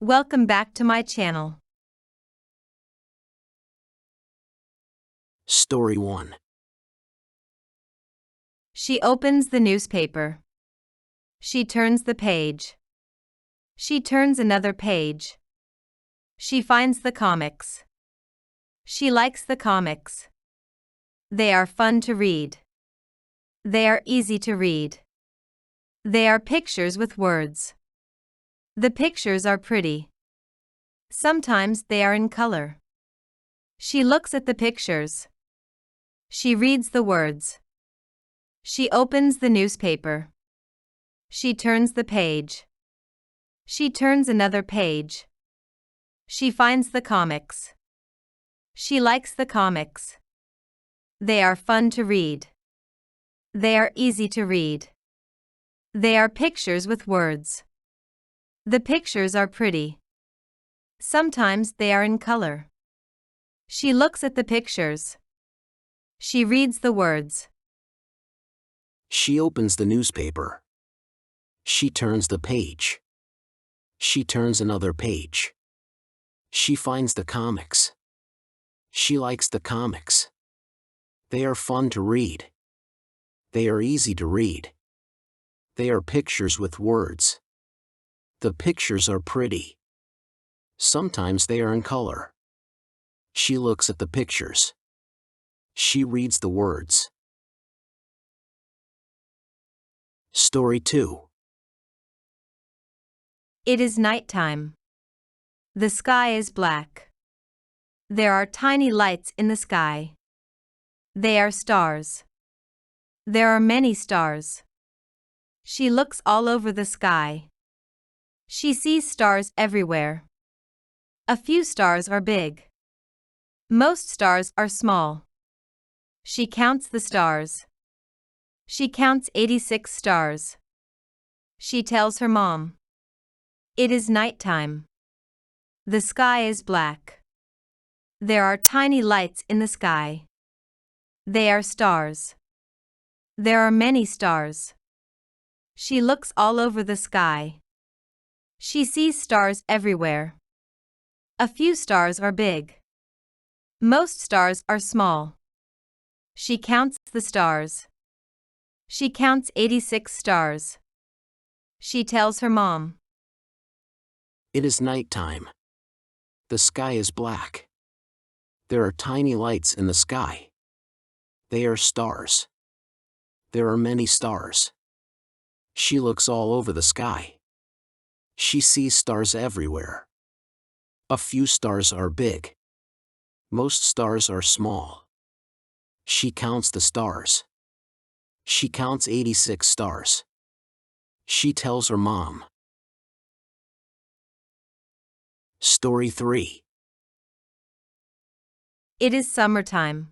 Welcome back to my channel. Story 1. She opens the newspaper. She turns the page. She turns another page. She finds the comics. She likes the comics. They are fun to read. They are easy to read. They are pictures with words. The pictures are pretty. Sometimes they are in color. She looks at the pictures. She reads the words. She opens the newspaper. She turns the page. She turns another page. She finds the comics. She likes the comics. They are fun to read. They are easy to read. They are pictures with words. The pictures are pretty. Sometimes they are in color. She looks at the pictures. She reads the words. She opens the newspaper. She turns the page. She turns another page. She finds the comics. She likes the comics. They are fun to read. They are easy to read. They are pictures with words. The pictures are pretty. Sometimes they are in color. She looks at the pictures. She reads the words. Story 2. It is nighttime. The sky is black. There are tiny lights in the sky. They are stars. There are many stars. She looks all over the sky. She sees stars everywhere. A few stars are big. Most stars are small. She counts the stars. She counts 86 stars. She tells her mom. It is nighttime. The sky is black. There are tiny lights in the sky. They are stars. There are many stars. She looks all over the sky. She sees stars everywhere. A few stars are big. Most stars are small. She counts the stars. She counts 86 stars. She tells her mom. It is nighttime. The sky is black. There are tiny lights in the sky. They are stars. There are many stars. She looks all over the sky. She sees stars everywhere. A few stars are big. Most stars are small. She counts the stars. She counts 86 stars. She tells her mom. Story 3. It is summertime.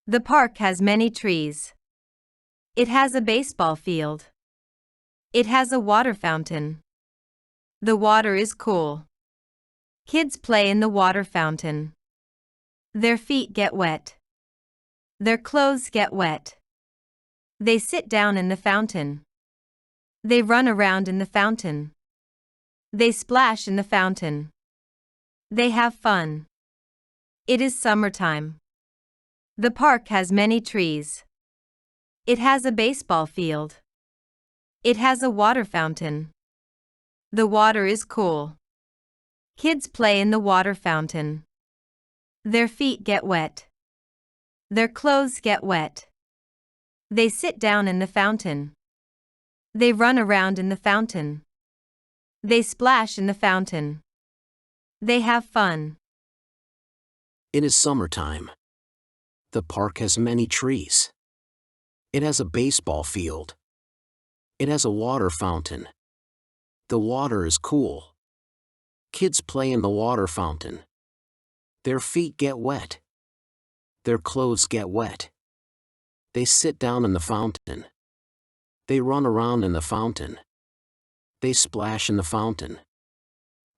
The park has many trees. It has a baseball field. It has a water fountain. The water is cool. Kids play in the water fountain. Their feet get wet. Their clothes get wet. They sit down in the fountain. They run around in the fountain. They splash in the fountain. They have fun. It is summertime. The park has many trees. It has a baseball field. It has a water fountain. The water is cool. Kids play in the water fountain. Their feet get wet. Their clothes get wet. They sit down in the fountain. They run around in the fountain. They splash in the fountain. They have fun. It is summertime. The park has many trees. It has a baseball field. It has a water fountain. The water is cool. Kids play in the water fountain. Their feet get wet. Their clothes get wet. They sit down in the fountain. They run around in the fountain. They splash in the fountain.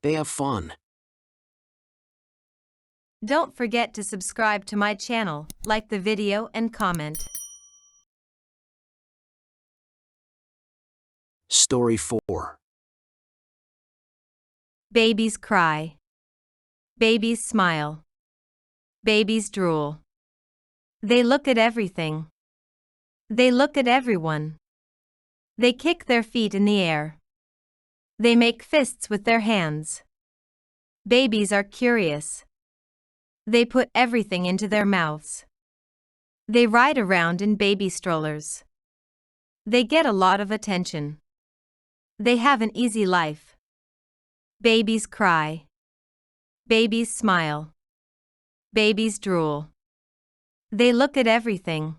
They have fun. Don't forget to subscribe to my channel, like the video and comment. Story 4. Babies cry. Babies smile. Babies drool. They look at everything. They look at everyone. They kick their feet in the air. They make fists with their hands. Babies are curious. They put everything into their mouths. They ride around in baby strollers. They get a lot of attention. They have an easy life. Babies cry. Babies smile. Babies drool. They look at everything.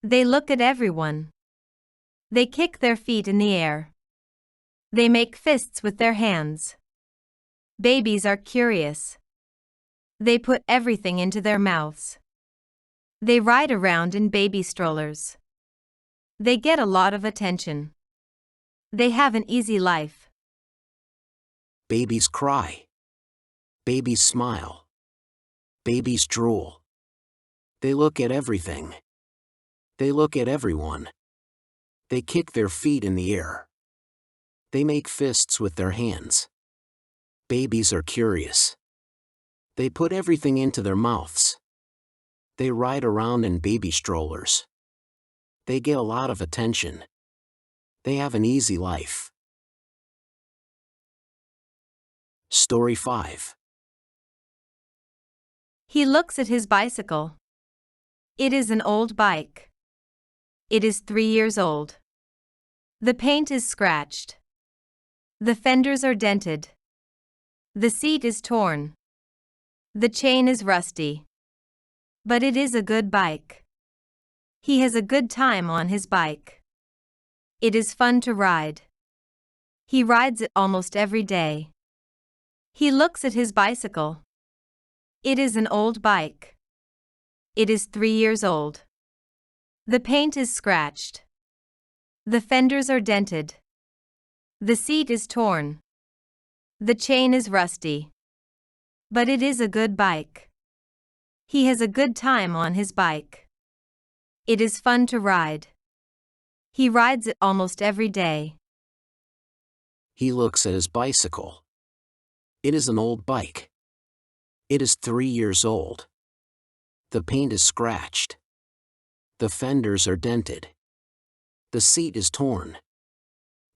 They look at everyone. They kick their feet in the air. They make fists with their hands. Babies are curious. They put everything into their mouths. They ride around in baby strollers. They get a lot of attention. They have an easy life. Babies cry. Babies smile. Babies drool. They look at everything. They look at everyone. They kick their feet in the air. They make fists with their hands. Babies are curious. They put everything into their mouths. They ride around in baby strollers. They get a lot of attention. They have an easy life. Story 5. He looks at his bicycle. It is an old bike. It is 3 years old. The paint is scratched. The fenders are dented. The seat is torn. The chain is rusty. But it is a good bike. He has a good time on his bike. It is fun to ride. He rides it almost every day. He looks at his bicycle. It is an old bike. It is 3 years old. The paint is scratched. The fenders are dented. The seat is torn. The chain is rusty. But it is a good bike. He has a good time on his bike. It is fun to ride. He rides it almost every day. He looks at his bicycle. It is an old bike. It is 3 years old. The paint is scratched. The fenders are dented. The seat is torn.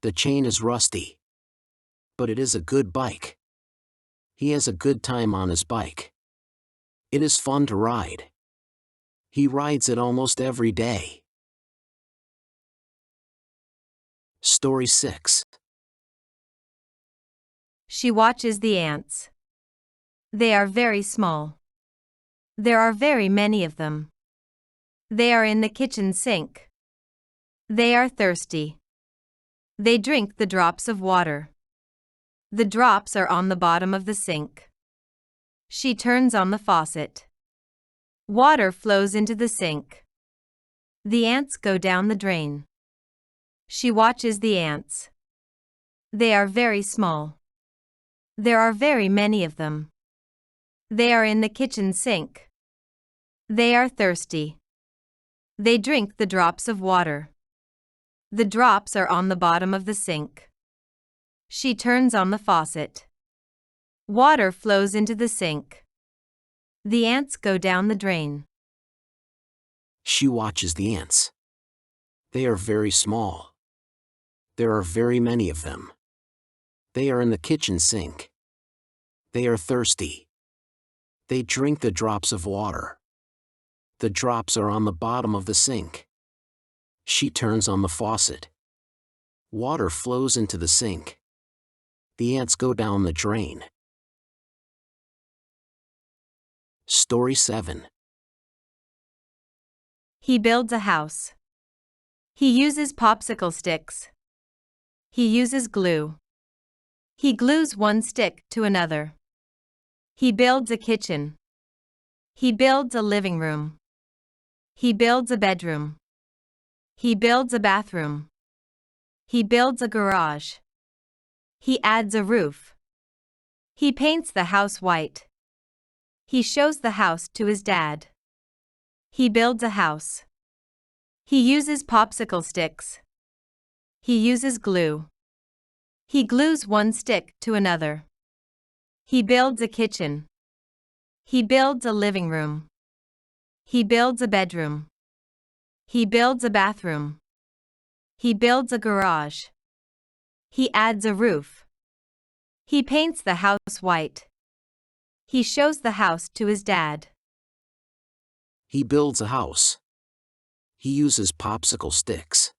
The chain is rusty. But it is a good bike. He has a good time on his bike. It is fun to ride. He rides it almost every day. Story 6. She watches the ants. They are very small. There are very many of them. They are in the kitchen sink. They are thirsty. They drink the drops of water. The drops are on the bottom of the sink. She turns on the faucet. Water flows into the sink. The ants go down the drain. She watches the ants. They are very small. There are very many of them. They are in the kitchen sink. They are thirsty. They drink the drops of water. The drops are on the bottom of the sink. She turns on the faucet. Water flows into the sink. The ants go down the drain. She watches the ants. They are very small. There are very many of them. They are in the kitchen sink. They are thirsty. They drink the drops of water. The drops are on the bottom of the sink. She turns on the faucet. Water flows into the sink. The ants go down the drain. Story 7. He builds a house. He uses popsicle sticks. He uses glue. He glues one stick to another. He builds a kitchen. He builds a living room. He builds a bedroom. He builds a bathroom. He builds a garage. He adds a roof. He paints the house white. He shows the house to his dad. He builds a house. He uses popsicle sticks. He uses glue. He glues one stick to another. He builds a kitchen. He builds a living room. He builds a bedroom. He builds a bathroom. He builds a garage. He adds a roof. He paints the house white. He shows the house to his dad. He builds a house. He uses popsicle sticks.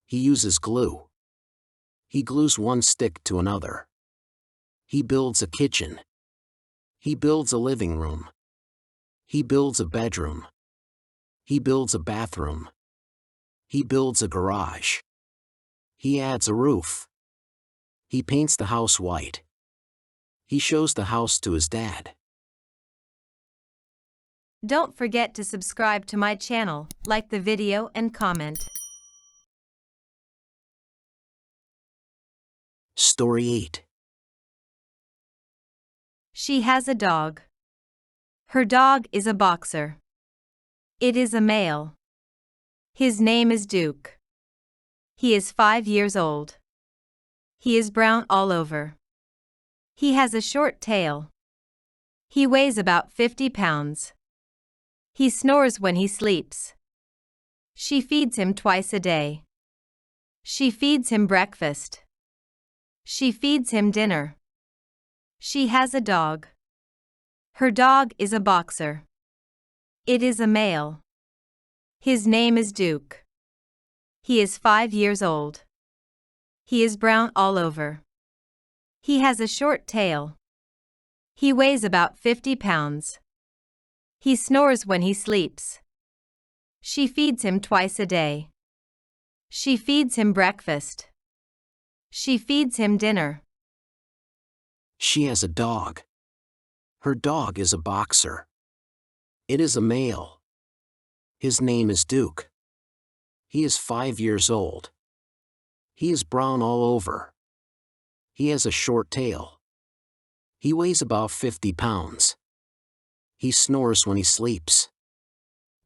He uses glue. He glues one stick to another. He builds a kitchen. He builds a living room. He builds a bedroom. He builds a bathroom. He builds a garage. He adds a roof. He paints the house white. He shows the house to his dad. Don't forget to subscribe to my channel, like the video and comment. Story 8. She has a dog. Her dog is a boxer. It is a male. His name is Duke. He is 5 years old. He is brown all over. He has a short tail. He weighs about 50 pounds. He snores when he sleeps. She feeds him twice a day. She feeds him breakfast. She feeds him dinner. She has a dog. Her dog is a boxer. It is a male. His name is Duke. He is 5 years old. He is brown all over. He has a short tail. He weighs about 50 pounds. He snores when he sleeps. She feeds him twice a day. She feeds him breakfast. She feeds him dinner. She has a dog. Her dog is a boxer. It is a male. His name is Duke. He is 5 years old. He is brown all over. He has a short tail. He weighs about 50 pounds. He snores when he sleeps.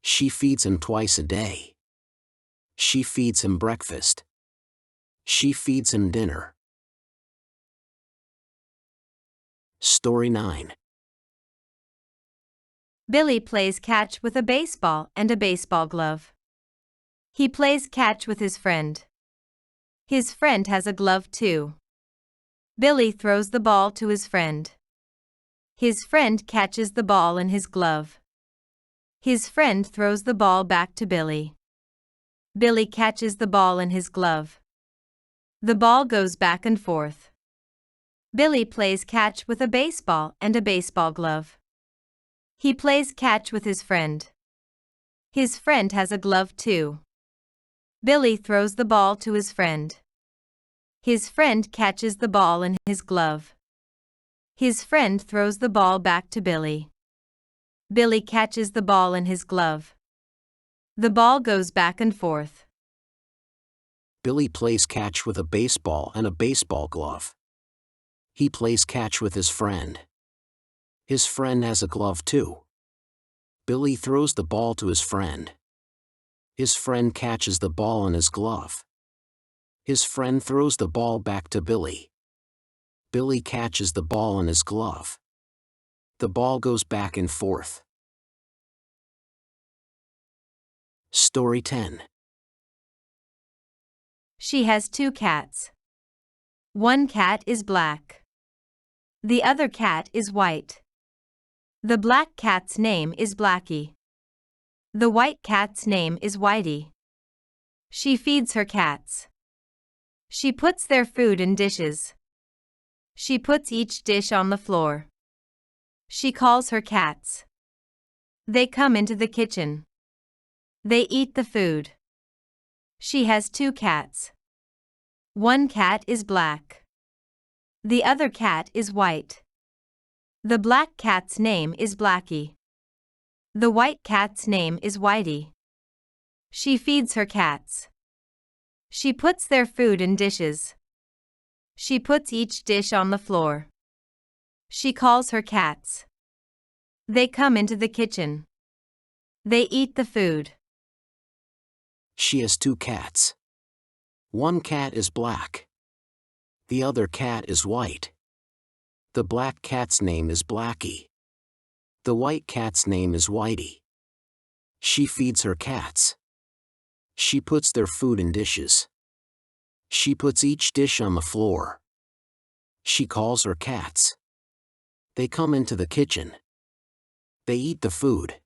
She feeds him twice a day. She feeds him breakfast. She feeds him dinner. Story 9. Billy plays catch with a baseball and a baseball glove. He plays catch with his friend. His friend has a glove too. Billy throws the ball to his friend. His friend catches the ball in his glove. His friend throws the ball back to Billy. Billy catches the ball in his glove. The ball goes back and forth. Billy plays catch with a baseball and a baseball glove. He plays catch with his friend. His friend has a glove too. Billy throws the ball to his friend. His friend catches the ball in his glove. His friend throws the ball back to Billy. Billy catches the ball in his glove. The ball goes back and forth. Billy plays catch with a baseball and a baseball glove. He plays catch with his friend. His friend has a glove too. Billy throws the ball to his friend. His friend catches the ball in his glove. His friend throws the ball back to Billy. Billy catches the ball in his glove. The ball goes back and forth. Story 10. She has 2 cats. One cat is black. The other cat is white. The black cat's name is Blackie. The white cat's name is Whitey. She feeds her cats. She puts their food in dishes. She puts each dish on the floor. She calls her cats. They come into the kitchen. They eat the food. She has 2 cats. One cat is black. The other cat is white. The black cat's name is Blackie. The white cat's name is Whitey. She feeds her cats. She puts their food in dishes. She puts each dish on the floor. She calls her cats. They come into the kitchen. They eat the food. She has 2 cats. One cat is black. The other cat is white. The black cat's name is Blackie. The white cat's name is Whitey. She feeds her cats. She puts their food in dishes. She puts each dish on the floor. She calls her cats. They come into the kitchen. They eat the food.